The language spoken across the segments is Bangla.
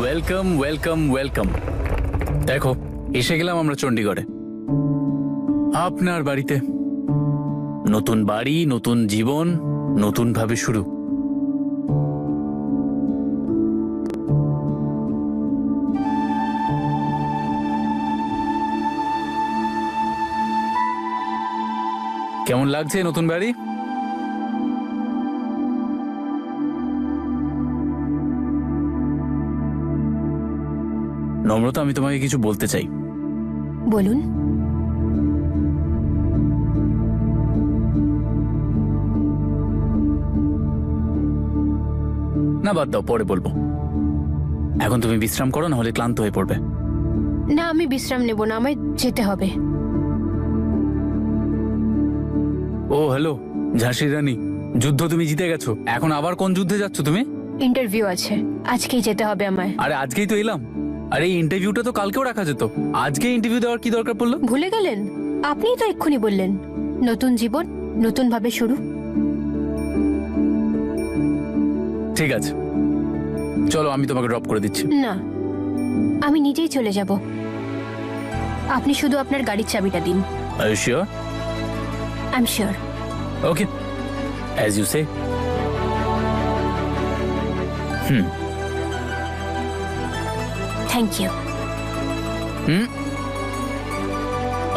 Welcome welcome welcome. দেখো, এসে গেলাম আমরা চণ্ডীগড়ে, আপনার বাড়িতে। নতুন বাড়ি, নতুন জীবন, নতুন ভাবে শুরু। কেমন লাগছে নতুন বাড়ি? নম্রতা, আমি তোমাকে কিছু বলতে চাই। বলুন। না, বাদ দাও, পরে বলবো। এখন তুমি বিশ্রাম করো, না হলে ক্লান্ত হয়ে পড়বে। না, আমি বিশ্রাম নেব না, আমায় যেতে হবে। ও হ্যালো, ঝাঁসির রানী, যুদ্ধ তুমি জিতে গেছো, এখন আবার কোন যুদ্ধে যাচ্ছ তুমি? ইন্টারভিউ আছে, আজকেই যেতে হবে আমায়। আরে আজকেই তো এলাম। আরে এই ইন্টারভিউটা তো কালকেও রাখা যেত, আজকে ইন্টারভিউ দেওয়ার কি দরকার পড়লো? ভুলে গেলেন? আপনিই তো এক্ষুনি বললেন নতুন জীবন, নতুন ভাবে শুরু। ঠিক আছে, চলো আমি তোমাকে ড্রপ করে দিচ্ছি। না, আমি নিজেই চলে যাব। আপনি শুধু আপনার গাড়ির চাবিটা দিন। Are you sure? I am sure. Okay, as you say. Thank you.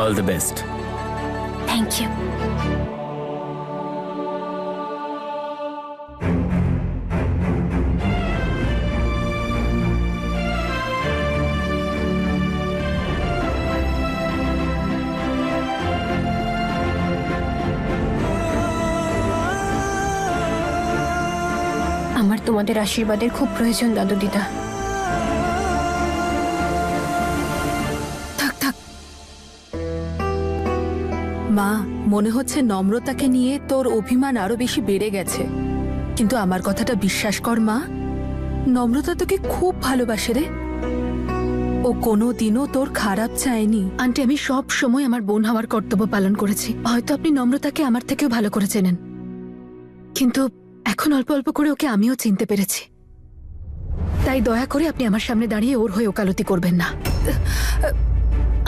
All the best. Thank you. আমার তোমাদের আশীর্বাদের খুব প্রয়োজন দাদু দিদা। থাক থাক মা, মনে হচ্ছে নম্রতাকে নিয়ে তোর অভিমান আরো বেশি বেড়ে গেছে। কিন্তু আমার কথাটা বিশ্বাস কর মা, নম্রতা তোকে খুব ভালোবাসে রে। ও কোনো দিনও তোর খারাপ চায়নি। আন্টি, আমি সব সময় আমার বোন হওয়ার কর্তব্য পালন করেছি। হয়তো আপনি নম্রতাকে আমার থেকেও ভালো করে চেনেন, কিন্তু এখন অল্প অল্প করে ওকে আমিও চিনতে পেরেছি। তাই দয়া করে আপনি আমার সামনে দাঁড়িয়ে ওর হয়ে ওকালতি করবেন না।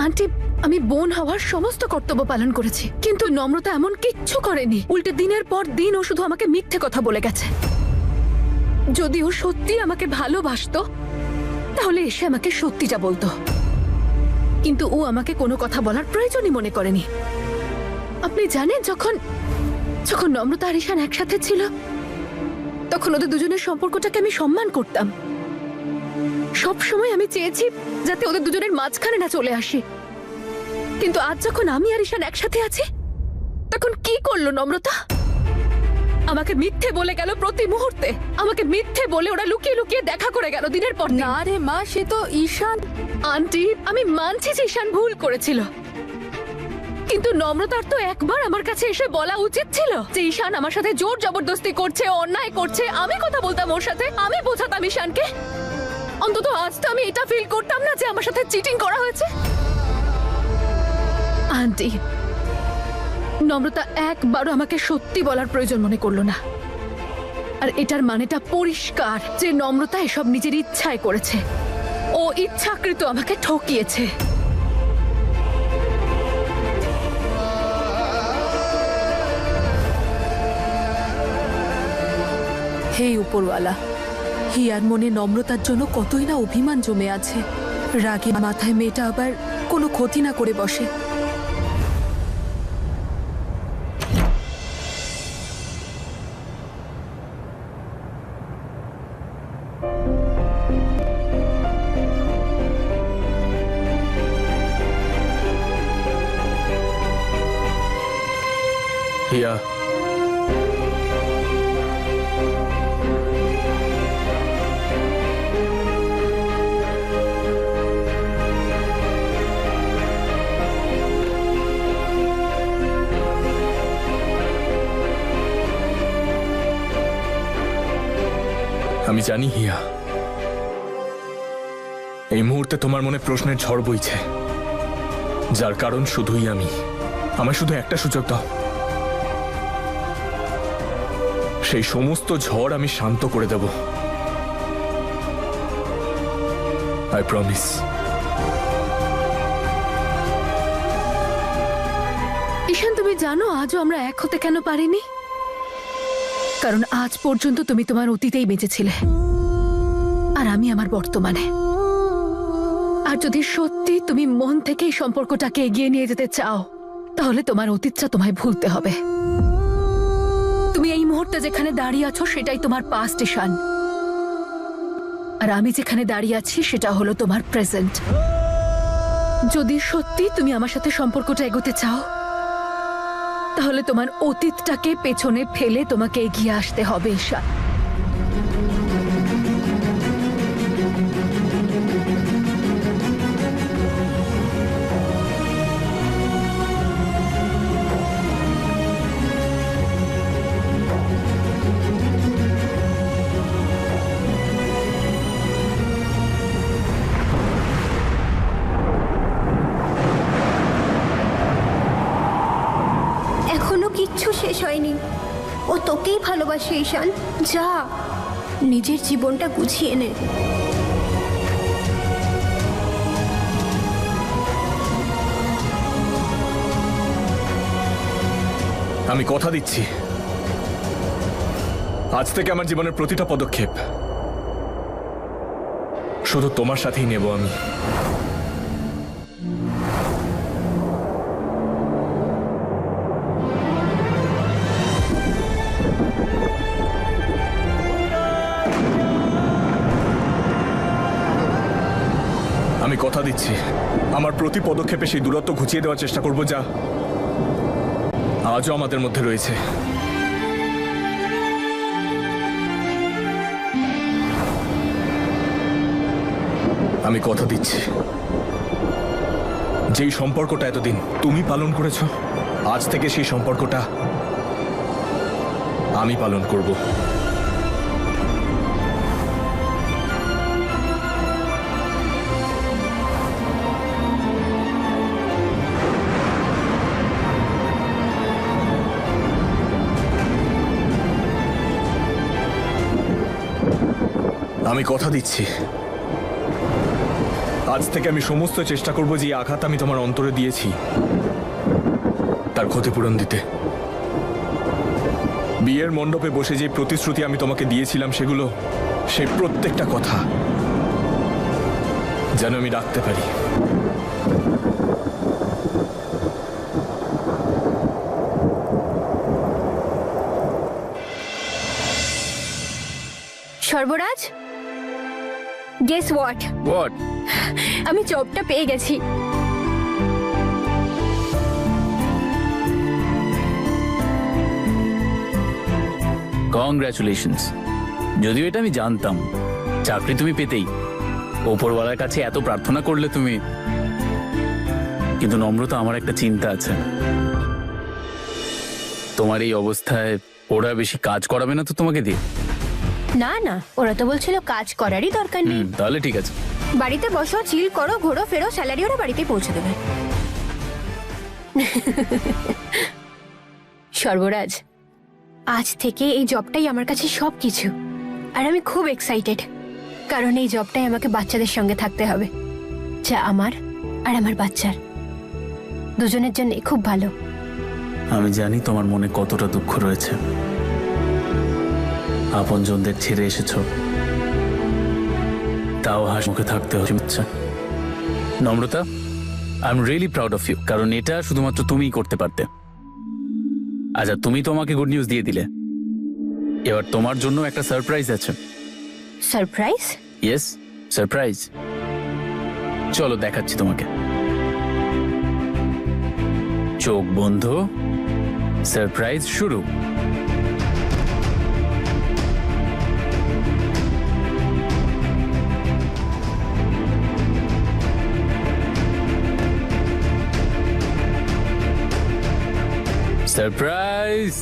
আন্টি, আমি বোন হওয়ার সমস্ত কর্তব্য পালন করেছি, কিন্তু নম্রতা এমন কিচ্ছু করেনি। উল্টে দিনের পর দিন ও শুধু আমাকে মিথ্যে কথা বলে গেছে। যদি ও সত্যি আমাকে ভালোবাসতো তাহলে এসে আমাকে সত্যিটা বলতো, কিন্তু ও আমাকে কোনো কথা বলার প্রয়োজনই মনে করেনি। আপনি জানেন, যখন যখন নম্রতা আর ঈশান একসাথে ছিল তখন ওদের দুজনের সম্পর্কটাকে আমি সম্মান করতাম। সব সময় আমি চেয়েছি যাতে ওদের দুজনের মাঝখানে না চলে আসি। কিন্তু আজ যখন আমি আর ঈশান একসাথে আছি, তখন কি করলো নম্রতা? আমাকে মিথ্যে বলে গেল প্রতি মুহূর্তে। আমাকে মিথ্যে বলে ওরা লুকিয়ে লুকিয়ে দেখা করে গেল দিনের পর দিন। না রে মা, সে তো ঈশান। আন্টি, আমি মানছি যে ঈশান ভুল করেছিল, কিন্তু নম্রতার তো একবার আমার কাছে এসে বলা উচিত ছিল যে ঈশান আমার সাথে জোর জবরদস্তি করছে, অন্যায় করছে। আমি কথা বলতাম ওর সাথে, আমি বোঝাতাম ঈশানকে। অন্তত আজ তো আমি এটা ফিল করতাম না যে আমার সাথে চিটিং করা হয়েছে। আন্টি, নম্রতা একবারও আমাকে সত্যি বলার প্রয়োজন মনে করলো না। আর এটার মানেটা পরিষ্কার যে নম্রতা এসব নিজের ইচ্ছায় করেছে। ও ইচ্ছাকৃত আমাকে ঠকিয়েছে। হে উপরওয়ালা, হিয়ার মনে নম্রতার জন্য কতই না অভিমান জমে আছে। রাগে মাথায় মেয়েটা আবার কোনো ক্ষতি না করে বসে। হিয়া, আমি জানি হিয়া, এই মুহূর্তে তোমার মনে প্রশ্নের ঝড় বইছে, যার কারণ শুধুই আমি। আমায় শুধু একটা সুযোগ দাও, সেই সমস্ত ঝড় আমি শান্ত করে দেব। I promise. ঈশান, তুমি জানো আজও আমরা এক হতে কেন পারিনি? কারণ আজ পর্যন্ত তুমি তোমার অতীতেই বেঁচেছিলে, আর আমি আমার বর্তমানে। আর যদি সত্যি তুমি মন থেকে এই সম্পর্কটাকে এগিয়ে নিয়ে যেতে চাও, তাহলে তোমার অতীতটা তোমায় ভুলতে হবে। তুমি এই মুহূর্তে যেখানে দাঁড়িয়ে আছো সেটাই তোমার পাস্ট, ঈশান। আর আমি যেখানে দাঁড়িয়ে আছি সেটা হলো তোমার প্রেজেন্ট। যদি সত্যি তুমি আমার সাথে সম্পর্কটা এগোতে চাও, তাহলে তোমার অতীতটাকে পেছনে ফেলে তোমাকে এগিয়ে আসতে হবে, ঈশান। এখনো কিচ্ছু শেষ হয়নি। ও তোকেই ভালোবাসে ঈশান। যা, নিজের জীবনটা গুছিয়ে নে। আমি কথা দিচ্ছি, আজ থেকে আমার জীবনের প্রতিটা পদক্ষেপ শুধু তোমার সাথেই নেব আমি। আমি কথা দিচ্ছি, আমার প্রতি পদক্ষেপে সেই দূরত্ব ঘুচিয়ে দেওয়ার চেষ্টা করব যা আজও আমাদের মধ্যে রয়েছে। আমি কথা দিচ্ছি, যেই সম্পর্কটা এতদিন তুমি পালন করেছো, আজ থেকে সেই সম্পর্কটা আমি পালন করব। আমি কথা দিচ্ছি, আজ থেকে আমি সমস্ত চেষ্টা করব যে আঘাত আমি তোমার অন্তরে দিয়েছি তার ক্ষতিপূরণ দিতে। বিয়ের মণ্ডপে বসে যে প্রতিশ্রুতি আমি তোমাকে দিয়েছিলাম, সেগুলো, সেই প্রত্যেকটা কথা যেন আমি রাখতে পারি। সর্বরাজ, গেস হোয়াট? হোয়াট? আমি জবটা পেয়ে গেছি। কংগ্রাচুলেশনস। যদিও এটা আমি জানতাম, চাকরি তুমি পেতেই। ওপরওয়ালার কাছে এত প্রার্থনা করলে তুমি। কিন্তু নম্রতা, আমার একটা চিন্তা আছে। তোমার এই অবস্থায় ওরা বেশি কাজ করাবে না তো তোমাকে দিয়ে? না না, ওরা তো বলছিল কাজ করারই দরকার নেই। তাহলে ঠিক আছে। বাড়িতে বসো, চিল করো, ঘোরো ফেরো, স্যালারি ওরা বাড়িতে পৌঁছে দেবে। সর্বরাজ, আজ থেকে এই জবটাই আমার কাছে সবকিছু। আর আমি খুব এক্সাইটেড, কারণ এই জবটাই আমাকে বাচ্চাদের সঙ্গে থাকতে হবে, যা আমার আর আমার বাচ্চার দুজনের জন্য খুব ভালো। আমি জানি তোমার মনে কতটা দুঃখ রয়েছে। আপনজনদের ছেড়ে এসেছো, তাও হাসি মুখে থাকতে হচ্ছে। নম্রতা, I am really proud of you, কারণ এটা শুধুমাত্র তুমিই করতে পারতে। আচ্ছা, তুমি তো আমাকে গুড নিউজ দিয়ে দিলে, এবার তোমার জন্য একটা সারপ্রাইজ আছে। সারপ্রাইজ? Yes, surprise. চলো দেখাচ্ছি তোমাকে। চোখ বন্ধ, সারপ্রাইজ শুরু। সারপ্রাইজ!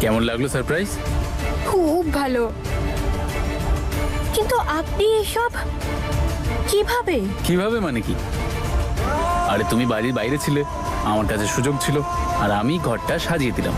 কেমন লাগলো সারপ্রাইজ? খুব ভালো, কিন্তু আপনি এসব কিভাবে? কিভাবে মানে কি? আরে তুমি বাড়ির বাইরে ছিলে, আমার কাছে সুযোগ ছিল, আর আমি ঘরটা সাজিয়ে দিলাম।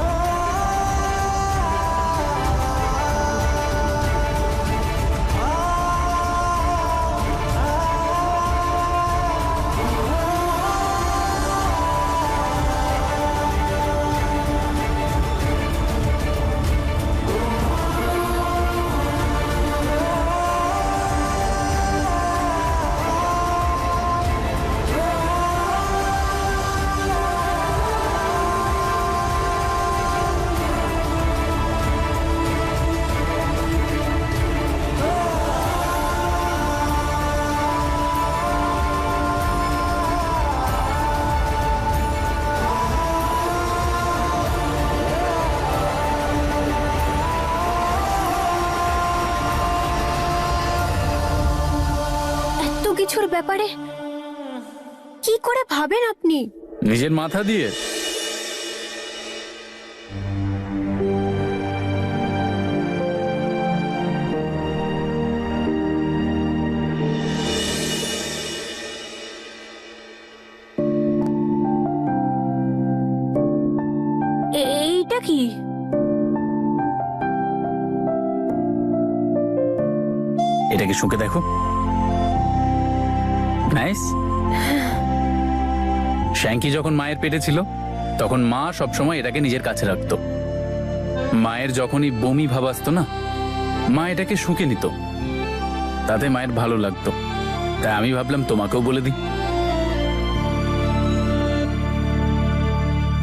এত কিছুর ব্যাপারে কি করে ভাবেন আপনি? নিজের মাথা দিয়ে। এইটা কি? এটাকে শুকে দেখো। নাইস। শ্যাঙ্কি যখন মায়ের পেটে ছিল তখন মা সবসময় এটাকে নিজের কাছে রাখতো। মায়ের যখনই বমি ভাব আসতো না, মা এটাকে শুকে নিত, তাতে মায়ের ভালো লাগতো। তাই আমি ভাবলাম তোমাকেও বলে দিই।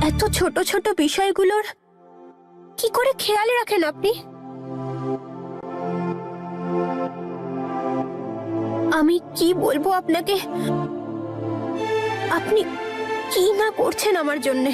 এত ছোট ছোট বিষয়গুলোর কি করে খেয়াল রাখেন আপনি? আমি কি বলবো আপনাকে? আপনি কি না করছেন আমার জন্যে।